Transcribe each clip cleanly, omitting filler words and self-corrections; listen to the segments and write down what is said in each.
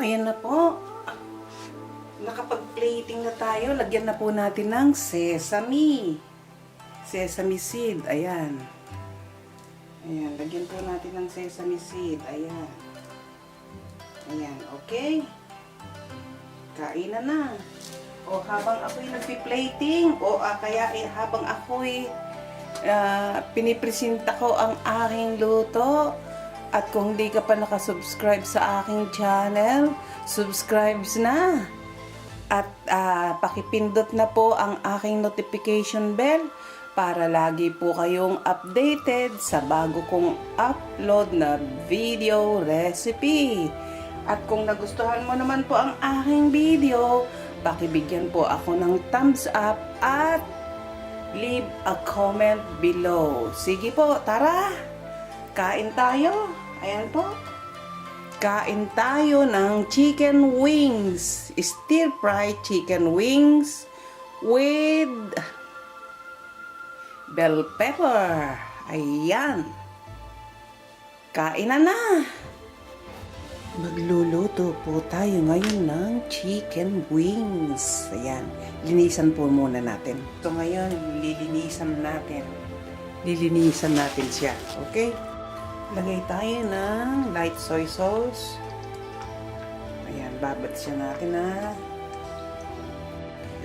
ayan na po. Nakapag-plating na tayo. Lagyan na po natin ng sesame. Sesame seed. Ayan. Ayan. Lagyan po natin ng sesame seed. Ayan. Ayan. Okay. Kainan na. O habang ako'y nagpi-plating, kaya habang ako'y pinipresenta ko ang aking luto, at kung hindi ka pa nakasubscribe sa aking channel, subscribe na. At pakipindot na po ang aking notification bell para lagi po kayong updated sa bago kong upload na video recipe. At kung nagustuhan mo naman po ang aking video, pakibigyan po ako ng thumbs up at leave a comment below. Sige po, tara! Kain tayo. Ayan po. Kain tayo ng chicken wings. Stir-fried chicken wings with bell pepper. Ayan. Kain na. Magluluto po tayo ngayon ng chicken wings. Ayan. Linisan po muna natin. So ngayon, lilinisan natin siya. Okay? Lagay tayo ng light soy sauce. Ayan, babatsin natin na.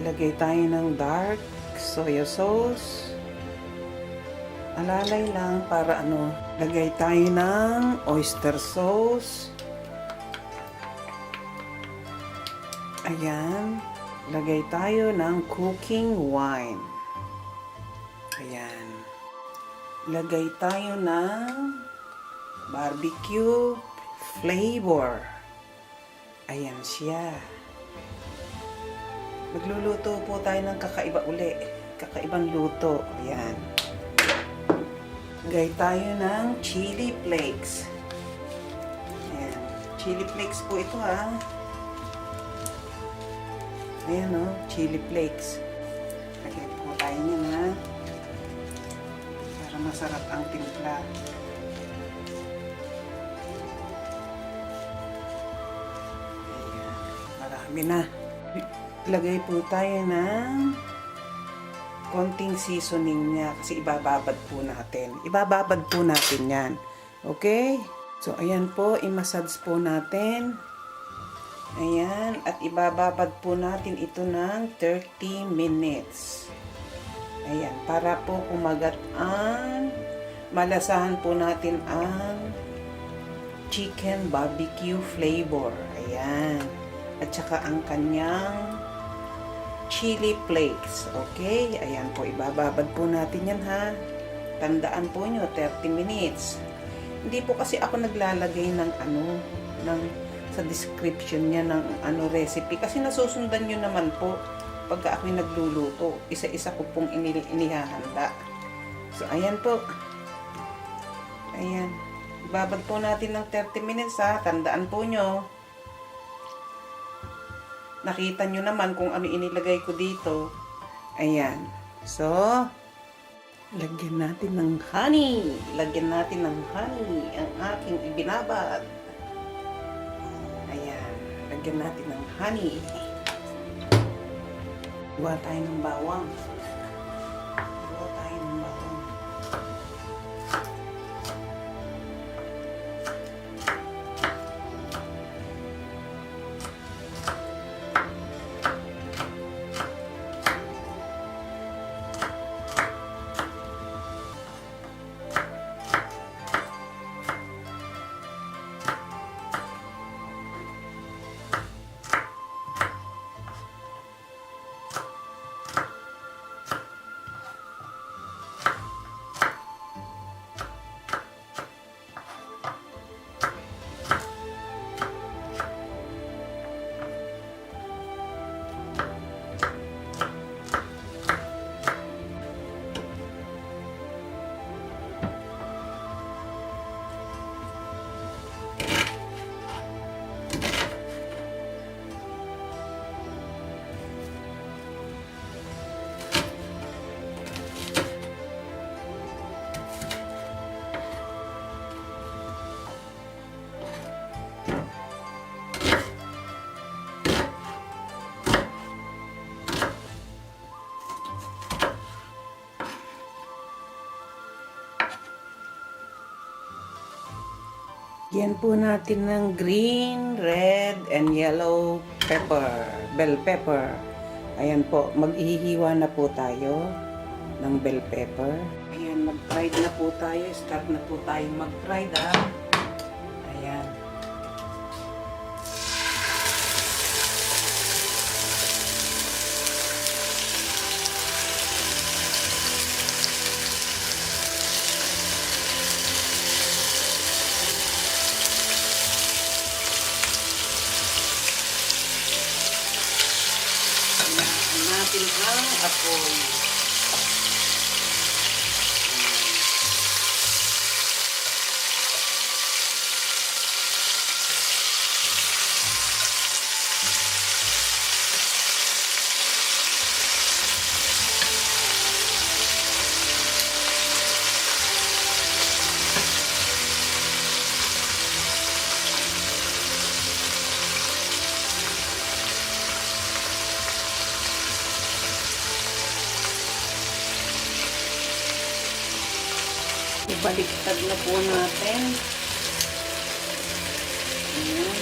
Lagay tayo ng dark soy sauce. Alalay lang para Lagay tayo ng oyster sauce. Ayan. Lagay tayo ng cooking wine. Ayan. Lagay tayo ng barbecue flavor. Ayan siya. Magluluto po tayo ng kakaiba uli. Kakaibang luto. Ayan. Lagay tayo ng chili flakes. Ayan. Chili flakes po ito ha. Ayan o. Chili flakes. Lagay po tayo niyan ha. Para masarap ang timpla. Na. Lagay po tayo ng konting seasoning niya kasi ibababad po natin. Ibababad po natin yan. Okay? So, ayan po. I-massage po natin. Ayan. At ibababad po natin ito ng 30 minutes. Ayan. Para po kumagat ang malasahan po natin ang chicken barbecue flavor. Ayan. At saka ang kanyang chili flakes. Okay? Ayan po, ibababad po natin yan ha. Tandaan po nyo, 30 minutes. Hindi po kasi ako naglalagay ng sa description niya ng recipe. Kasi nasusundan nyo naman po pagka ako'y nagluluto. Isa-isa ko pong inihahanda. So, ayan po. Ayan. Ibabad po natin ng 30 minutes ha. Tandaan po nyo. Nakita nyo naman kung ano inilagay ko dito. Ayan. So, lagyan natin ng honey. Lagyan natin ng honey ang aking ibinabad. Ayan. Lagyan natin ng honey. Gawa tayo ng bawang. Gawa tayo ng bawang. Yan po natin ng green, red, and yellow pepper, bell pepper. Ayan po, maghihiwa na po tayo ng bell pepper. Ayan, mag-fried na po tayo. Start na po tayo mag-fried ha. Ayan. Natin ang apoy. Ibaliktad na po natin. Ayan.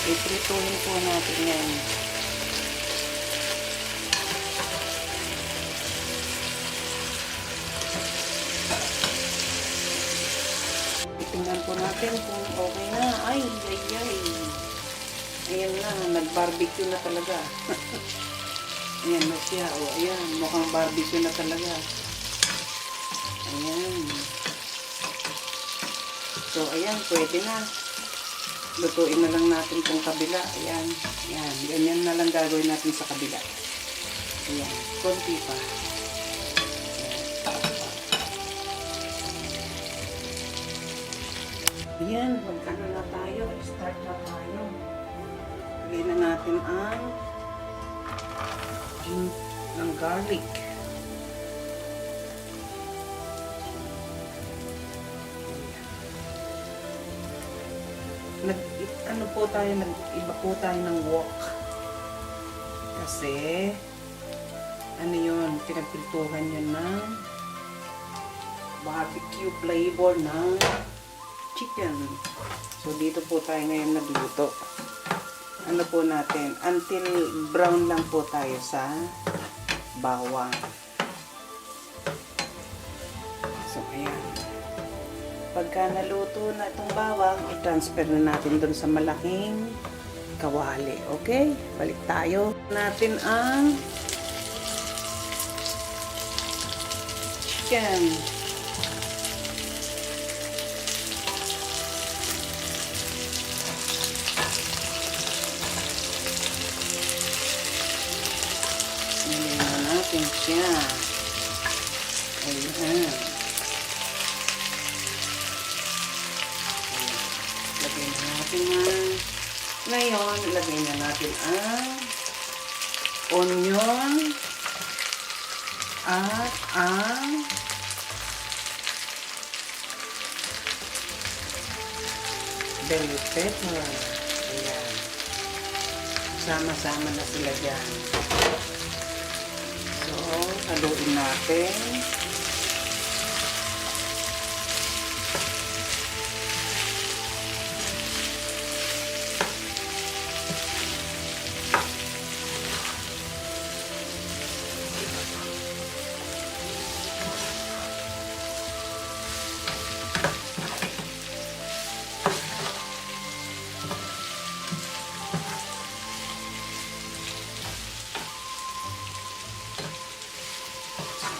Iprituhin po natin yan. Tingnan po natin kung okay na. Ay. Ayan na, nag-barbecue na talaga. Ayan na siya. O, ayan, mukhang barbecue na talaga. Ayan. So, ayan, pwede na. Lutuin na lang natin itong kabila. Ayan. Ayan. Ganyan na lang gagawin natin sa kabila. Ayan. Konti pa. Ayan. Mag-ano na tayo. Start na tayo. Lagyan na natin ang ng garlic. Ano po tayo, nag-iba po tayo ng wok. Kasi, ano yun, pinagpiltuhan yun ng barbecue flavor ng chicken. So, dito po tayo ngayon nagluto. Ano po natin, until brown lang po tayo sa bawang. So, ayan. Pagka naluto na itong bawang, i-transfer na natin doon sa malaking kawali. Okay? Balik tayo. Natin ang chicken. Nilagyan natin siya. Ayan. Ngayon, ilagay na natin ang onion at ang bell pepper. Ayan. Sama-sama na sila dyan. So, haluin natin.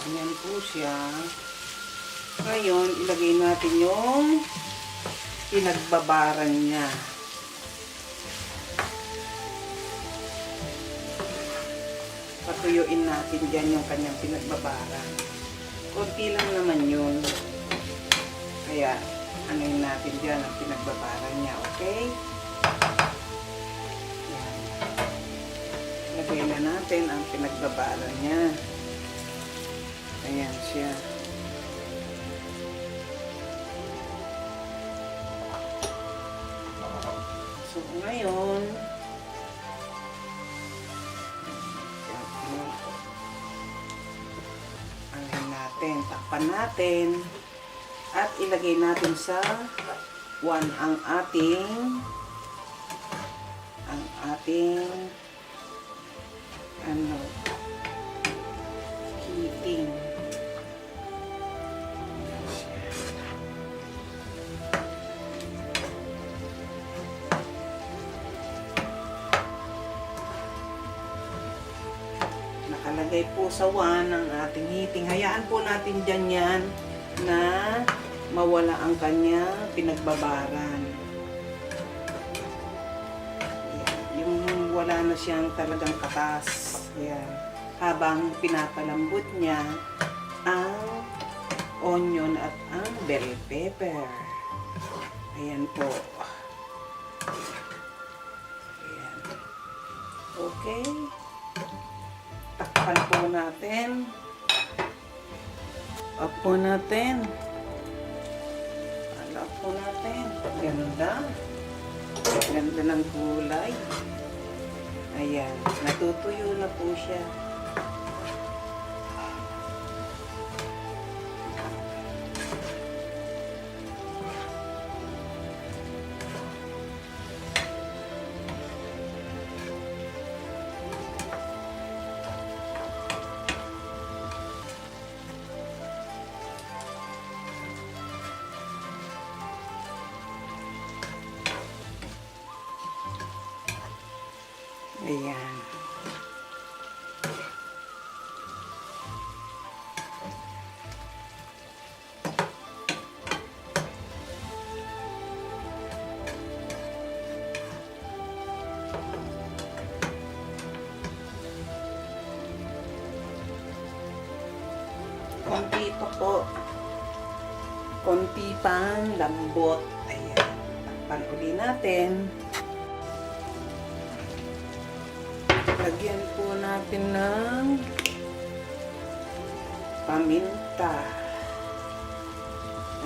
Ayan po siya. Ngayon, ilagay natin yung pinagbabaran niya. tutuyuin natin dyan yung kanyang pinagbabara. Konti lang naman yun. Kaya, ano yun natin dyan ang pinagbabara niya, okay? Yan. Lagay na natin ang pinagbabara niya. Ayan siya. So, ngayon, takpan natin at ilagay natin sa 1 ang ating heating. Nakalagay po sa 1 ang ating heating. Hayaan po natin dyan yan na mawala ang kanya pinagbabaran. Ayan. Yung wala na siyang talagang katas. Ayan. Habang pinapalambot niya ang onion at ang bell pepper. Ayan po. Ayan. Okay. Takpan po natin. Up po natin. Alak po natin. Ganda. Ganda ng kulay. Ayan. Natutuyo na po siya. Ayan. Konti pa po. Konti pang lambot. Ayan. Takpan uli natin. Lagyan po natin ng paminta.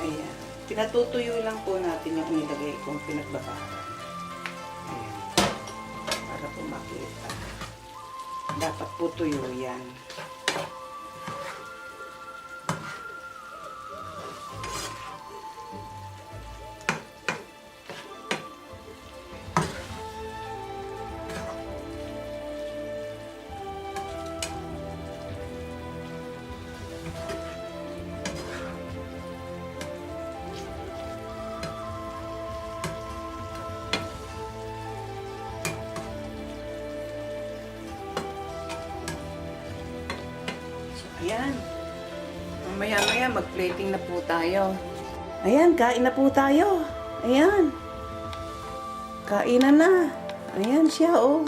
Ayan. Pinatutuyo lang po natin yung nilagay kong pinagbabara. Ayan. Para po makita. Dapat po tuyo yan. Ayan. Mamaya-maya mag-plating na po tayo. Ayan, kain na po tayo. Ayan. Kainan na. Ayan siya, oh.